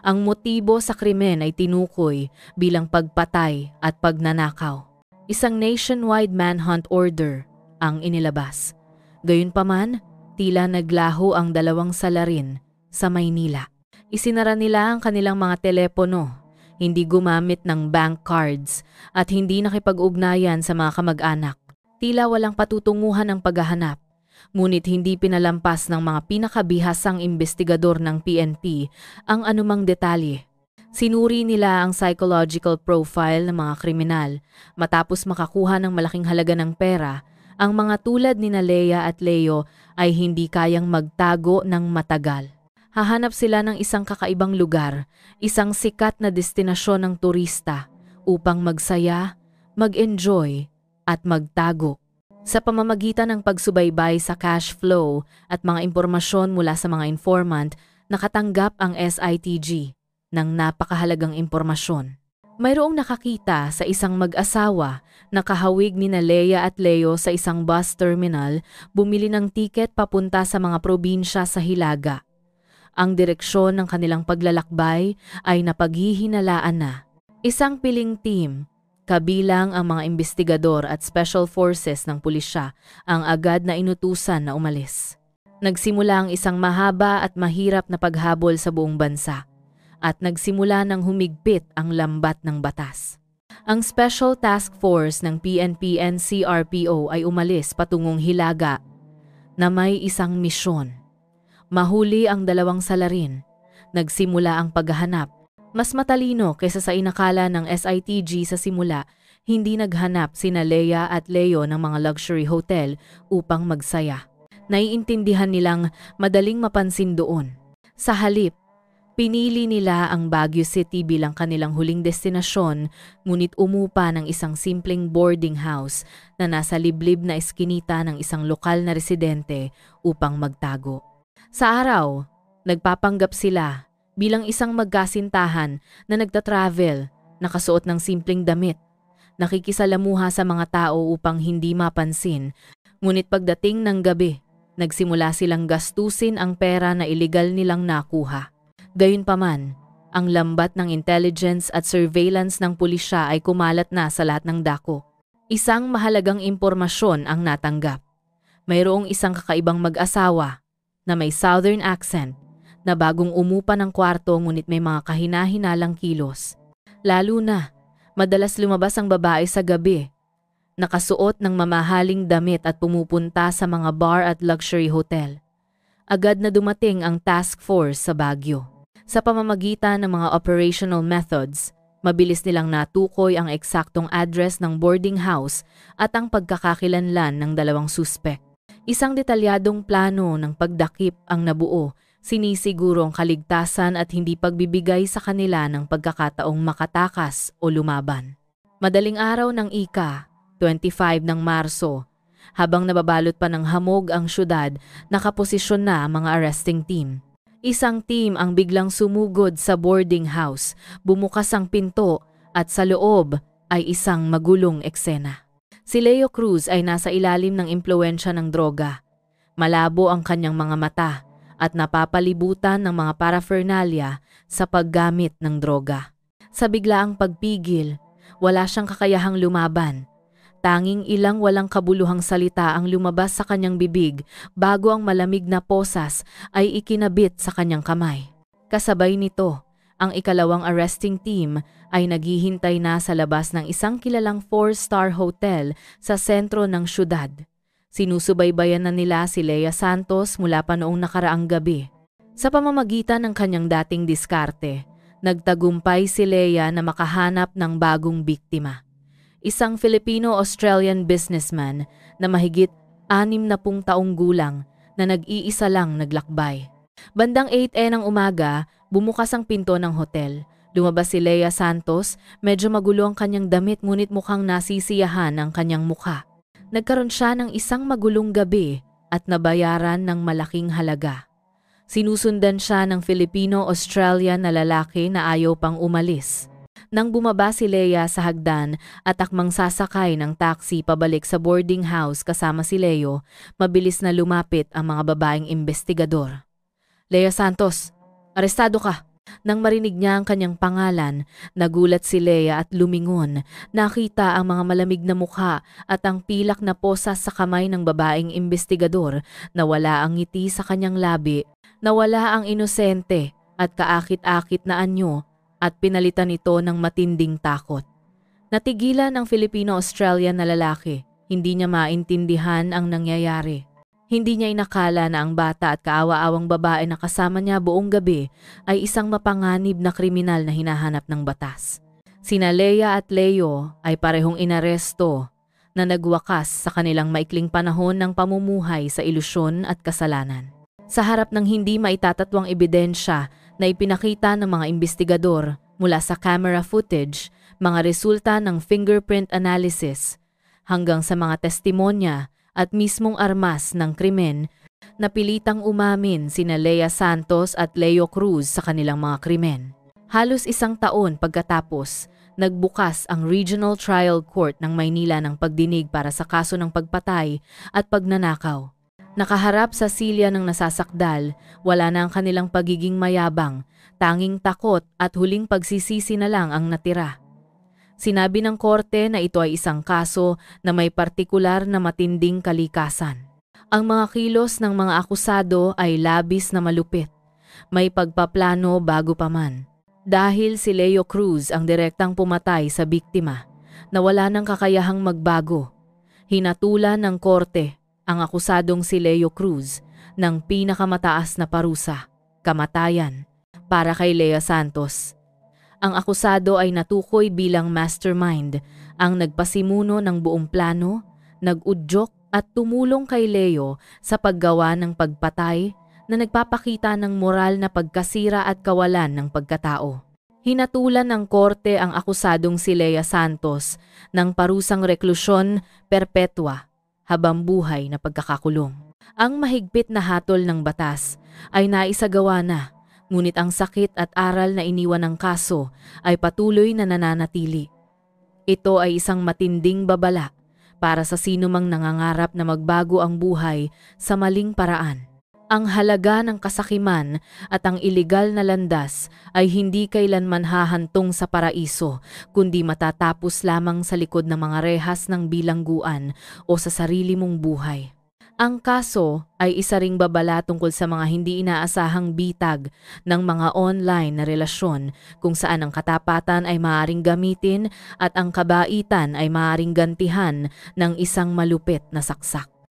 Ang motibo sa krimen ay tinukoy bilang pagpatay at pagnanakaw. Isang nationwide manhunt order ang inilabas. Gayunpaman, tila naglaho ang dalawang salarin sa Maynila. Isinara nila ang kanilang mga telepono, hindi gumamit ng bank cards, at hindi nakipag-ugnayan sa mga kamag-anak. Tila walang patutunguhan ang paghahanap, ngunit hindi pinalampas ng mga pinakabihasang investigador ng PNP ang anumang detalye. Sinuri nila ang psychological profile ng mga kriminal. Matapos makakuha ng malaking halaga ng pera, ang mga tulad ni Leia at Leo ay hindi kayang magtago ng matagal. Hahanap sila ng isang kakaibang lugar, isang sikat na destinasyon ng turista upang magsaya, mag-enjoy at magtago. Sa pamamagitan ng pagsubaybay sa cash flow at mga impormasyon mula sa mga informant, nakatanggap ang SITG ng napakahalagang impormasyon. Mayroong nakakita sa isang mag-asawa na kahawig ni Leia at Leo sa isang bus terminal bumili ng tiket papunta sa mga probinsya sa Hilaga. Ang direksyon ng kanilang paglalakbay ay napaghihinalaan na. Isang piling team, kabilang ang mga investigador at special forces ng pulisya, ang agad na inutusan na umalis. Nagsimula ang isang mahaba at mahirap na paghabol sa buong bansa, at nagsimula ng humigpit ang lambat ng batas. Ang Special Task Force ng PNP-NCRPO ay umalis patungong Hilaga na may isang misyon. Mahuli ang dalawang salarin. Nagsimula ang paghahanap. Mas matalino kaysa sa inakala ng SITG sa simula, hindi naghanap sina Leia at Leo ng mga luxury hotel upang magsaya. Naiintindihan nilang madaling mapansin doon. Sa halip, pinili nila ang Baguio City bilang kanilang huling destinasyon, ngunit umupa ng isang simpleng boarding house na nasa liblib na eskinita ng isang lokal na residente upang magtago. Sa araw, nagpapanggap sila bilang isang magkasintahan na nagtatravel, nakasuot ng simpleng damit, nakikisalamuha sa mga tao upang hindi mapansin, ngunit pagdating ng gabi, nagsimula silang gastusin ang pera na iligal nilang nakuha. Gayunpaman, ang lambat ng intelligence at surveillance ng pulisya ay kumalat na sa lahat ng dako. Isang mahalagang impormasyon ang natanggap. Mayroong isang kakaibang mag-asawa na may southern accent na bagong umupa ng kwarto ngunit may mga kahina-hinalang kilos. Lalo na, madalas lumabas ang babae sa gabi, nakasuot ng mamahaling damit at pumupunta sa mga bar at luxury hotel. Agad na dumating ang task force sa Baguio. Sa pamamagitan ng mga operational methods, mabilis nilang natukoy ang eksaktong address ng boarding house at ang pagkakakilanlan ng dalawang suspek. Isang detalyadong plano ng pagdakip ang nabuo, sinisiguro ang kaligtasan at hindi pagbibigay sa kanila ng pagkakataong makatakas o lumaban. Madaling araw ng ika-25 ng Marso, habang nababalot pa ng hamog ang syudad, nakaposisyon na ang mga arresting team. Isang team ang biglang sumugod sa boarding house, bumukas ang pinto at sa loob ay isang magulong eksena. Si Leo Cruz ay nasa ilalim ng impluwensya ng droga. Malabo ang kanyang mga mata at napapalibutan ng mga paraphernalia sa paggamit ng droga. Sa biglaang pagpigil, wala siyang kakayahang lumaban. Tanging ilang walang kabuluhang salita ang lumabas sa kanyang bibig bago ang malamig na posas ay ikinabit sa kanyang kamay. Kasabay nito, ang ikalawang arresting team ay naghihintay na sa labas ng isang kilalang 4-star hotel sa sentro ng syudad. Sinusubaybayan na nila si Lea Santos mula pa noong nakaraang gabi. Sa pamamagitan ng kanyang dating diskarte, nagtagumpay si Lea na makahanap ng bagong biktima. Isang Filipino-Australian businessman na mahigit 60 taong gulang na nag-iisa lang naglakbay. Bandang 8 ng umaga, bumukas ang pinto ng hotel. Lumabas si Lea Santos, medyo magulo ang kanyang damit ngunit mukhang nasisiyahan ang kanyang mukha. Nagkaroon siya ng isang magulong gabi at nabayaran ng malaking halaga. Sinusundan siya ng Filipino-Australian na lalaki na ayaw pang umalis. Nang bumaba si Lea sa hagdan at akmang sasakay ng taxi pabalik sa boarding house kasama si Leo, mabilis na lumapit ang mga babaeng investigador. Lea Santos, arestado ka! Nang marinig niya ang kanyang pangalan, nagulat si Lea at lumingon. Nakita ang mga malamig na mukha at ang pilak na posas sa kamay ng babaeng investigador. Nawala ang ngiti sa kanyang labi, nawala ang inosente at kaakit-akit na anyo at pinalitan ito ng matinding takot. Natigilan ang Filipino-Australian na lalaki. Hindi niya maintindihan ang nangyayari. Hindi niya inakala na ang bata at kaawa-awang babae na kasama niya buong gabi ay isang mapanganib na kriminal na hinahanap ng batas. Sina Leia at Leo ay parehong inaresto na nagwakas sa kanilang maikling panahon ng pamumuhay sa ilusyon at kasalanan. Sa harap ng hindi maitatatwang ebidensya na ipinakita ng mga investigador mula sa camera footage, mga resulta ng fingerprint analysis, hanggang sa mga testimonya at mismong armas ng krimen, napilitang umamin sina Lea Santos at Leo Cruz sa kanilang mga krimen. Halos isang taon pagkatapos, nagbukas ang Regional Trial Court ng Maynila ng pagdinig para sa kaso ng pagpatay at pagnanakaw. Nakaharap sa silya ng nasasakdal, wala na ang kanilang pagiging mayabang, tanging takot at huling pagsisisi na lang ang natira. Sinabi ng korte na ito ay isang kaso na may partikular na matinding kalikasan. Ang mga kilos ng mga akusado ay labis na malupit. May pagpaplano bago pa man. Dahil si Leo Cruz ang direktang pumatay sa biktima, na wala nang kakayahang magbago. Hinatulan ng korte ang akusadong si Leo Cruz ng pinakamataas na parusa, kamatayan, para kay Lea Santos. Ang akusado ay natukoy bilang mastermind, ang nagpasimuno ng buong plano, nag-udyok at tumulong kay Leo sa paggawa ng pagpatay na nagpapakita ng moral na pagkasira at kawalan ng pagkatao. Hinatulan ng korte ang akusadong si Lea Santos ng parusang reklusyon perpetua, habang buhay na pagkakakulong. Ang mahigpit na hatol ng batas ay naisagawa na, ngunit ang sakit at aral na iniwan ng kaso ay patuloy na nananatili. Ito ay isang matinding babala para sa sinumang nangangarap na magbago ang buhay sa maling paraan. Ang halaga ng kasakiman at ang iligal na landas ay hindi kailanman hahantong sa paraiso, kundi matatapos lamang sa likod ng mga rehas ng bilangguan o sa sarili mong buhay. Ang kaso ay isa ring babala tungkol sa mga hindi inaasahang bitag ng mga online na relasyon kung saan ang katapatan ay maaaring gamitin at ang kabaitan ay maaaring gantihan ng isang malupit na saksak.